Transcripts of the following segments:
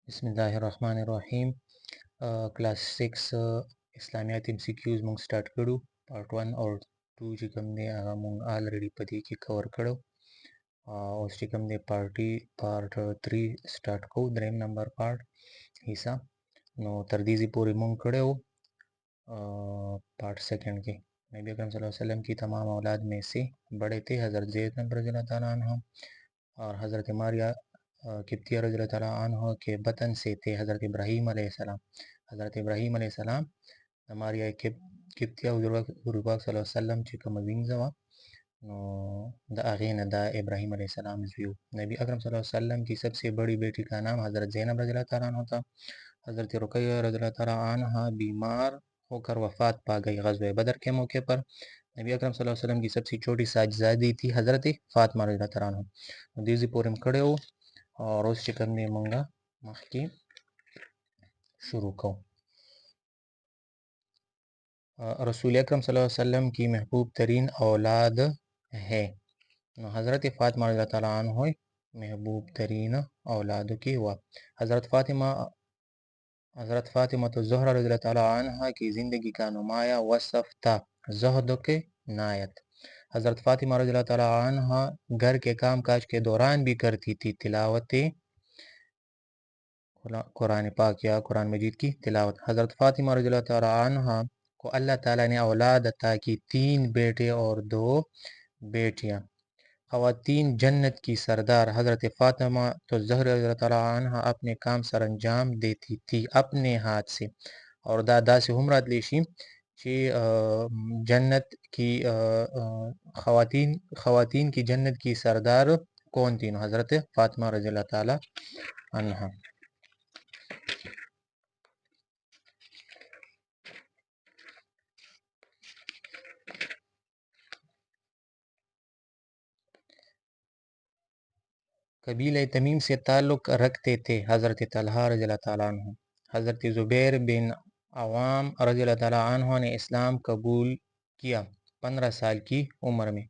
بسم اللہ الرحمن الرحیم. کلاس 6 اسلامیات MCQs مونږ سٹارټ کړو. پارت 1 او 2 چې کوم دی هغه مونږ آلریډي په دې کې کور کړو. اوس چې کوم دی پارت 3 سٹارټ کوو، دریم نمبر پارت حصہ. نو تر دې ځای پورې مونږ کړی وو پارت سیکنڈ کې نبی اکرم صلی اللہ علیہ وسلم کی تمام اولاد میں سے بڑے تھے حضرت زید رضی اللہ تعالیٰ عنہ، اور حضرت ماریہ قبطیہ رضی اللہ تعالیٰ عنہ کے بطن سے تھے حضرت ابراہیم علیہ السلام. حضرت ابراہیم علیہ السلام ماریہ قبطیہ حضور پاک صلی اللہ علیہ وسلم چې کومه وینځه وه، نو د هغې نه دا ابراہیم علیہ السلام زوی و. نبی اکرم صلی اللہ علیہ وسلم کی سب سے بڑی بیٹی کا نام حضرت زینب رضی اللہ تعالیٰ عنہ تھا. حضرت رقیہ رضی اللہ تعالیٰ عنہ بیمار ہو کر وفات پا گئی. غزوہ بدر کے موقع پر نبی اکرم صلی اللہ علیہ وسلم کی سب سے چھوٹی ساجزادی تھی حضرت فاطمہ رضی اللہ تعالیٰ عنہ. دیزی پورم کړی وو اور اوس چې کوم دی مونږه مخکې شروع کوو. رسول اکرم صلی اللہ علیہ وسلم کی محبوب ترین اولاد ہے. نو حضرت فاطمہ رضی اللہ تعالیٰ عنہ محبوب ترین اولاد کی ہوا. حضرت فاطمہ تو زہرہ رضی اللہ تعالیٰ عنہ کی زندگی کا نمایاں وصف تھا زہد کے نایت. حضرت فاطمہ رضی اللہ تعالیٰ عنہ گھر کے کام کاج کے دوران بھی کرتی تھی تلاوت قرآن پاک یا قرآن مجید کی تلاوت. حضرت فاطمہ رضی اللہ تعالیٰ عنہ کو اللہ تعالیٰ نے اولاد عطا کی، 3 بیٹے اور 2 بیٹیاں. خواتین جنت کی سردار حضرت فاطمہ تو زہرا رضی اللہ تعالیٰ عنہ اپنے کام سر انجام دیتی تھی اپنے ہاتھ سے. اور دا سے ہمرات لیشی چې جنت کی خواتین کی جنت کی سردار کون تھی؟ حضرت فاطمہ رضی اللہ تعالیٰ عنہ. قبیلہ تمیم سے تعلق رکھتے تھے حضرت طلحہ رضی اللہ تعالیٰ عنہ. حضرت زبیر بن عوام رضی اللہ تعالیٰ عنہ نے اسلام قبول کیا 15 سال کی عمر میں.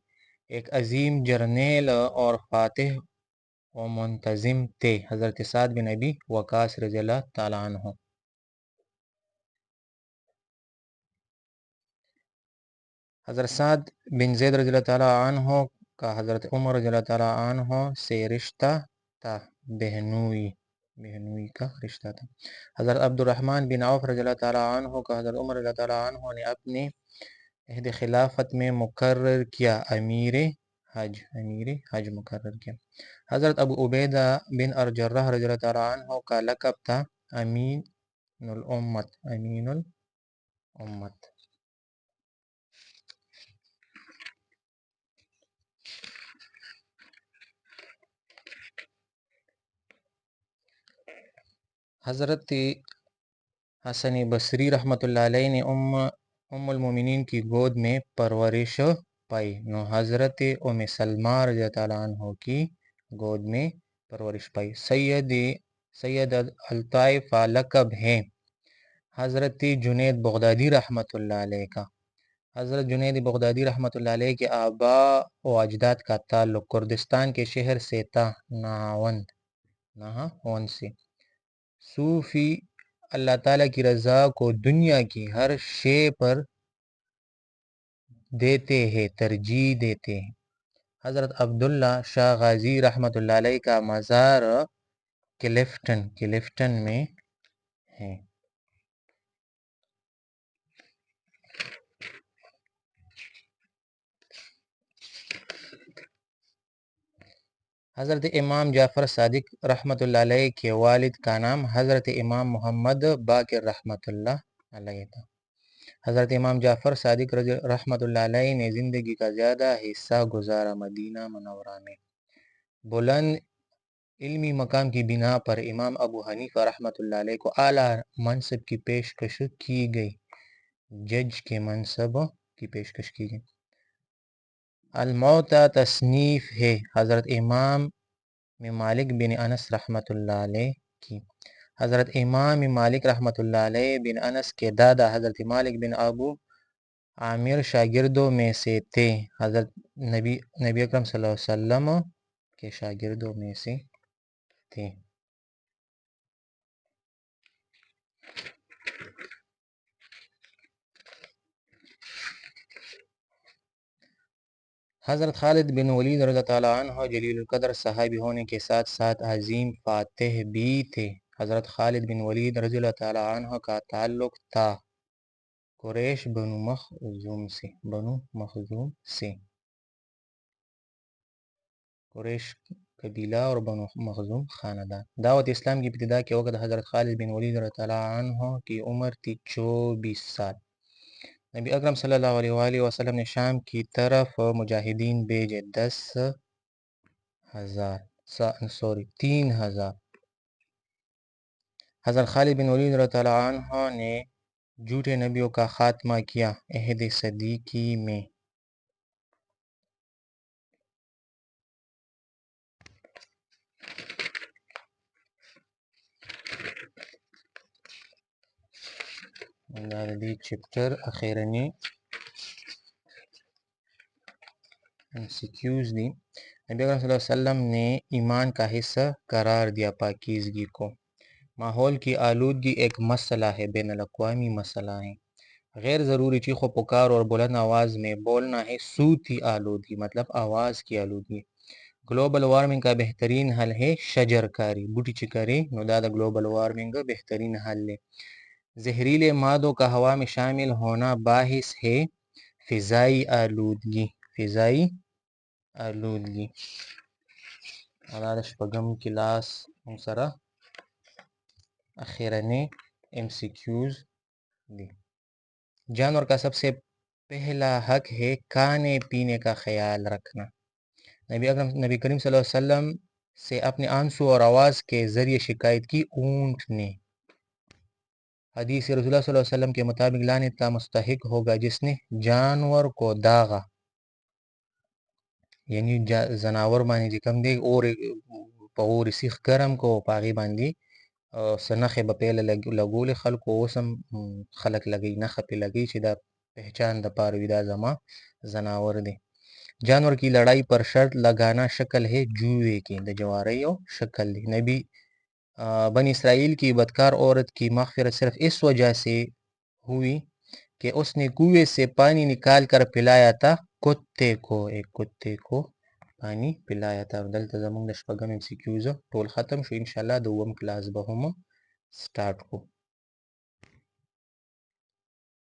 ایک عظیم جرنیل اور فاتح و منتظم تھے حضرت سعد بن ابی وقاص رضی اللہ تعالیٰ عنہ. حضرت سعد بن زید رضی اللہ تعالیٰ عنہ کا حضرت عمر رضی اللہ تعالیٰ عنہ سے رشتہ تھا، بہنوئی کا رشتہ تھا. حضرت عبد الرحمن بن عوف رضی اللہ تعالیٰ عنہ کا حضرت عمر رضی اللہ تعالیٰ عنہ نے اپنے عہد خلافت میں مقرر کیا، امیر حج مقرر کیا. حضرت ابو عبیدہ بن الجراح رضی اللہ تعالیٰ عنہ کا لقب تھا امین الامت. حضرت حسن بصری رحمۃ اللہ علیہ نے ام المومنین کی گود میں پرورش پائی. نو حضرت ام سلمہ رضی اللہ تعالیٰ عنہ کی گود میں پرورش پائی. سید الطائفہ لقب ہے حضرت جنید بغدادی رحمۃ اللہ علیہ کا. حضرت جنید بغدادی رحمۃ اللہ علیہ کے آباء و اجداد کا تعلق کردستان کے شہر سے تھا، نہاوند سے. صوفی اللہ تعالیٰ کی رضا کو دنیا کی ہر شے پر ترجیح دیتے ہیں. حضرت عبداللہ شاہ غازی رحمۃ اللہ علیہ کا مزار کلفٹن میں ہے. حضرت امام جعفر صادق رحمۃ اللہ علیہ کے والد کا نام حضرت امام محمد باقر رحمۃ اللہ علیہ تھا. حضرت امام جعفر صادق رحمۃ اللہ علیہ نے زندگی کا زیادہ حصہ گزارا مدینہ منورہ میں. بلند علمی مقام کی بنا پر امام ابو حنیفہ رحمۃ اللہ علیہ کو اعلیٰ منصب کی پیشکش کی گئی، جج کے منصب کی پیشکش کی گئی. الموطا تصنیف ہے حضرت امام مالک بن انس رحمۃ اللہ علیہ کی. حضرت امام مالک رحمۃ اللہ علیہ بن انس کے دادا حضرت مالک بن ابو عامر شاگردوں میں سے تھے. حضرت نبی اکرم صلی اللہ علیہ وسلم کے شاگردوں میں سے تھے. حضرت خالد بن ولید رضی اللہ عنہ جلیل القدر صحابی ہونے کے ساتھ ساتھ عظیم فاتح بھی تھے۔ حضرت خالد بن ولید رضی اللہ تعالی عنہ کا تعلق تھا قریش بنو مخزوم سے قریش قبیلہ اور بنو مخزوم خاندان۔ دعوت اسلام کی ابتدا کے وقت حضرت خالد بن ولید رضی اللہ عنہ کی عمر تھی 24 سال۔ نبی اکرم صلی اللہ علیہ وآلہ وسلم نے شام کی طرف مجاہدین بھیجے 3,000۔ حضرت خالد بن ولید رضی اللہ عنہ نے جھوٹے نبیوں کا خاتمہ کیا عہد صدیقی میں۔ چپٹر اخیرنی MCQs دی۔ نبی اکرم صلی اللہ علیہ وسلم نے ایمان کا حصہ قرار دیا پاکیزگی کو۔ ماحول کی آلودگی ایک مسئلہ ہے، بین الاقوامی مسئلہ ہے۔ غیر ضروری چیخ و پکار اور بلند آواز میں بولنا ہے صوتی آلودگی، مطلب آواز کی آلودگی۔ گلوبل وارمنگ کا بہترین حل ہے شجر کاری، بوٹی چکاری نو دا گلوبل وارمنگ بہترین حل ہے۔ زہریلے مادوں کا ہوا میں شامل ہونا باعث ہے فضائی آلودگی۔ شپگم کلاس سرا اخیرنے MCQs دی۔ جانور کا سب سے پہلا حق ہے کھانے پینے کا خیال رکھنا۔ نبی کریم صلی اللہ علیہ وسلم سے اپنے آنسو اور آواز کے ذریعے شکایت کی اونٹ نے۔ حدیث رسول اللہ صلی اللہ علیہ وسلم کے مطابق لعنت کا مستحق ہوگا جس نے جانور کو داغا، یعنی زناور مانی جی کم دے اور پغور سیخ گرم کو پاغی باندی سنخ بپیل لگول خلق و وسم خلق لگی نخ پہ لگی چی دا پہچان دا پاروی دا زما زناور دے۔ جانور کی لڑائی پر شرط لگانا شکل ہے جوئے کی، دا جواری و شکل دے۔ نبی بنی اسرائیل کی بدکار عورت کی مغفرت صرف اس وجہ سے ہوئی کہ اس نے کنویں سے پانی نکال کر پلایا تھا کتے کو، ایک کتے کو پانی پلایا تھا۔ دلتا زمان دا شپگم MCQs ٹول ختم شو، انشاءاللہ دوم کلاس بہم سٹارٹ کو۔